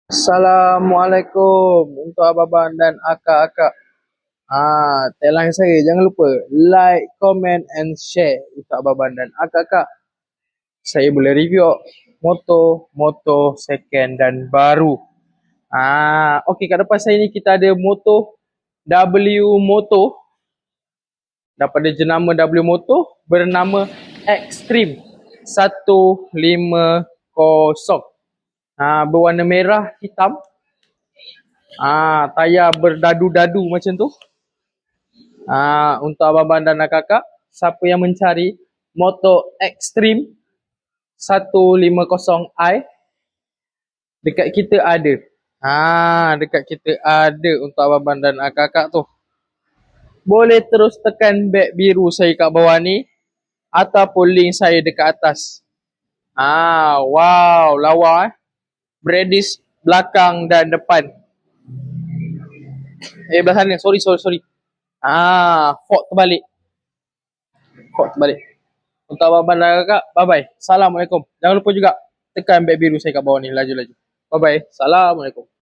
Assalamualaikum untuk abang-abang dan akak-akak. Tagline saya, jangan lupa like, comment and share untuk abang-abang dan akak-akak. Saya boleh review motor second dan baru. Okey, kat depan saya ni kita ada motor W Motor daripada jenama W Motor bernama Extreme 150. Berwarna merah hitam. Tayar berdadu-dadu macam tu. Untuk abang-abang dan kakak, siapa yang mencari motor Extreme 150i, dekat kita ada. Dekat kita ada untuk abang-abang dan kakak tu. Boleh terus tekan beg biru saya kat bawah ni ataupun link saya dekat atas. Wow, lawa Bradish belakang dan depan. Belah sana, sorry. Fork terbalik. Untuk abang-abang dan kakak, bye-bye. Assalamualaikum. Jangan lupa juga tekan beg biru saya kat bawah ni, laju-laju. Bye-bye. Assalamualaikum.